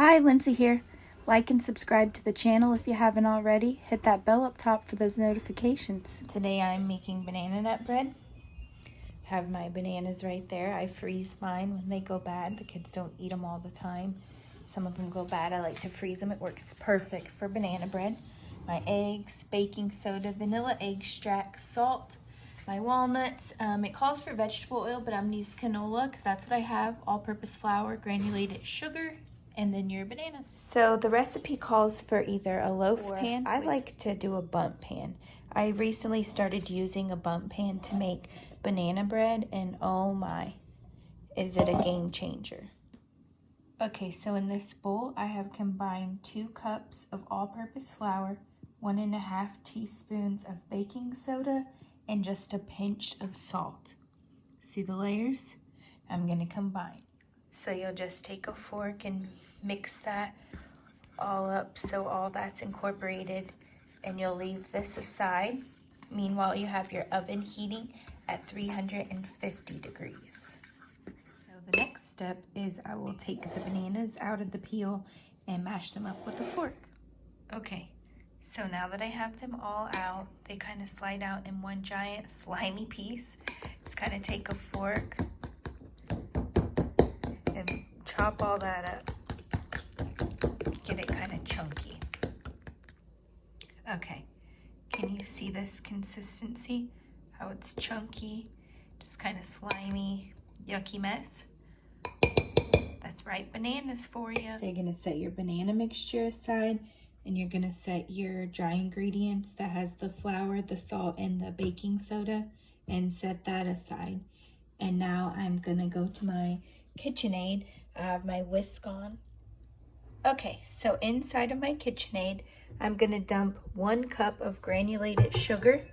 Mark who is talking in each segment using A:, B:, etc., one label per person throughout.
A: Hi, Lindsay here. Like and subscribe to the channel if you haven't already. Hit that bell up top for those notifications. Today I'm making banana nut bread. Have my bananas right there. I freeze mine when they go bad. The kids don't eat them all the time. Some of them go bad. I like to freeze them. It works perfect for banana bread. My eggs, baking soda, vanilla extract, salt, my walnuts. It calls for vegetable oil, but I'm gonna use canola because that's what I have. All-purpose flour, granulated sugar, and then your bananas. So the recipe calls for either a loaf pan. I like to do a Bundt pan. I recently started using a Bundt pan to make banana bread, and oh my, is it a game changer. Okay, so in this bowl, I have combined 2 cups of all-purpose flour, 1.5 teaspoons of baking soda, and just a pinch of salt. See the layers? I'm gonna combine. So you'll just take a fork and mix that all up so all that's incorporated, and you'll leave this aside. Meanwhile, you have your oven heating at 350 degrees. So the next step is I will take the bananas out of the peel and mash them up with a fork. Okay, so now that I have them all out, they kind of slide out in one giant slimy piece. Just kind of take a fork and chop all that up. Get it kind of chunky. Okay, can you see this consistency? How it's chunky, just kind of slimy, yucky mess? That's right bananas for you. So you're gonna set your banana mixture aside, and you're gonna set your dry ingredients that has the flour, the salt, and the baking soda, and set that aside. And now I'm gonna go to my KitchenAid. I have my whisk on. Okay, so inside of my KitchenAid, I'm gonna dump 1 cup of granulated sugar.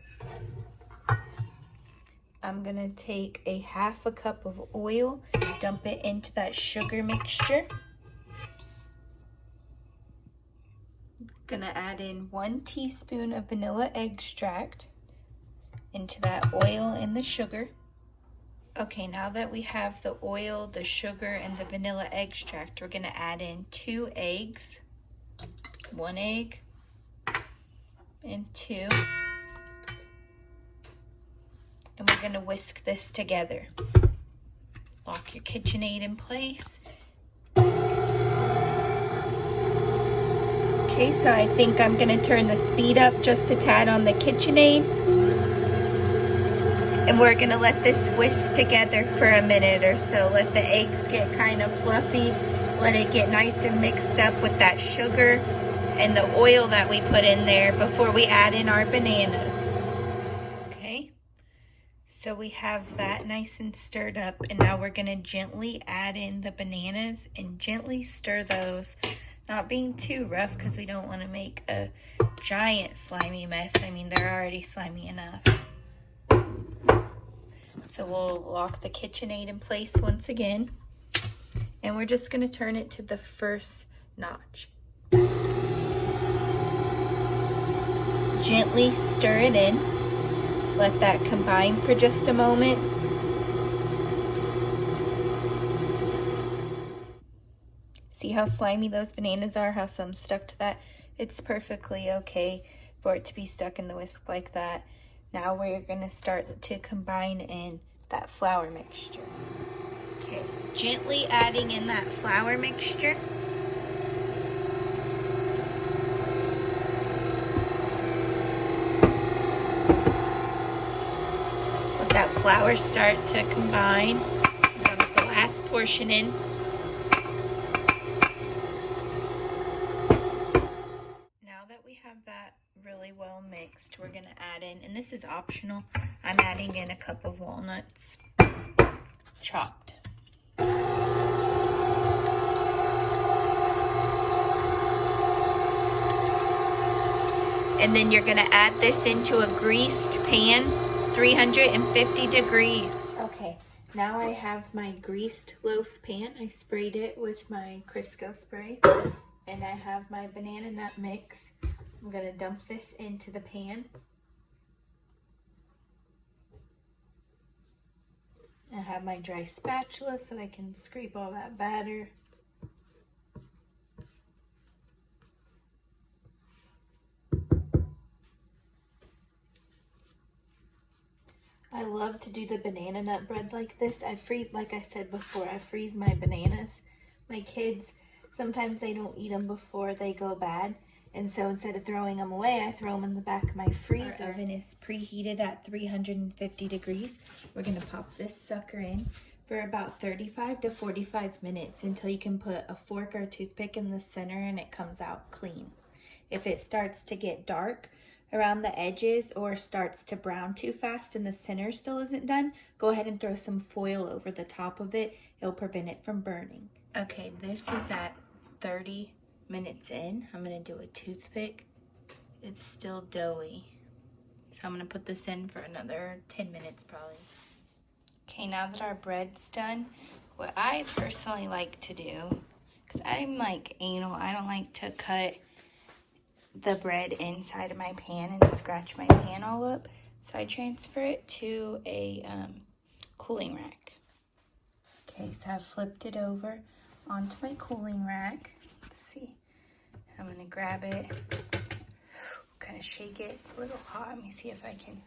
A: I'm gonna take a 1/2 cup of oil, dump it into that sugar mixture. Gonna add in 1 teaspoon of vanilla extract into that oil and the sugar. Okay, now that we have the oil, the sugar, and the vanilla extract, we're gonna add in 2 eggs, 1 egg, and 2. And we're gonna whisk this together. Lock your KitchenAid in place. Okay, so I think I'm gonna turn the speed up just a tad on the KitchenAid. And we're gonna let this whisk together for a minute or so. Let the eggs get kind of fluffy. Let it get nice and mixed up with that sugar and the oil that we put in there before we add in our bananas. Okay, so we have that nice and stirred up, and now we're gonna gently add in the bananas and gently stir those. Not being too rough because we don't wanna make a giant slimy mess. I mean, they're already slimy enough. So we'll lock the KitchenAid in place once again, and we're just gonna turn it to the first notch. Gently stir it in. Let that combine for just a moment. See how slimy those bananas are, how some stuck to that? It's perfectly okay for it to be stuck in the whisk like that. Now we're gonna start to combine in that flour mixture. Okay, gently adding in that flour mixture. Let that flour start to combine. Dump the last portion in. Now that we have that really well mixed, we're gonna add in, and this is optional, I'm adding in a cup of walnuts, chopped. And then you're gonna add this into a greased pan, 350 degrees. Okay, now I have my greased loaf pan. I sprayed it with my Crisco spray, and I have my banana nut mix. I'm gonna dump this into the pan. I have my dry spatula so I can scrape all that batter. love to do the banana nut bread like this. Like I said before, I freeze my bananas. My kids, sometimes they don't eat them before they go bad. And so instead of throwing them away, I throw them in the back of my freezer. Our oven is preheated at 350 degrees. We're gonna pop this sucker in for about 35 to 45 minutes until you can put a fork or toothpick in the center and it comes out clean. If it starts to get dark around the edges or starts to brown too fast and the center still isn't done, go ahead and throw some foil over the top of it. It'll prevent it from burning. Okay, this is at 30 minutes in. I'm gonna do a toothpick. It's still doughy. So I'm gonna put this in for another 10 minutes probably. Okay, now that our bread's done, what I personally like to do, because I'm like anal, I don't like to cut the bread inside of my pan and scratch my pan all up. So I transfer it to a cooling rack. Okay, so I've flipped it over onto my cooling rack. Let's see. I'm gonna grab it, kind of shake it. It's a little hot. Let me see if I can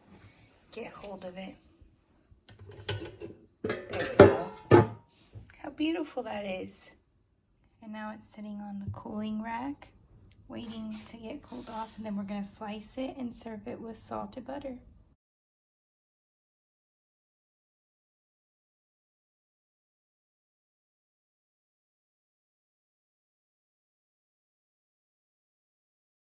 A: get hold of it. There we go. How beautiful that is. And now it's sitting on the cooling rack, waiting to get cooled off, and then we're gonna slice it and serve it with salted butter.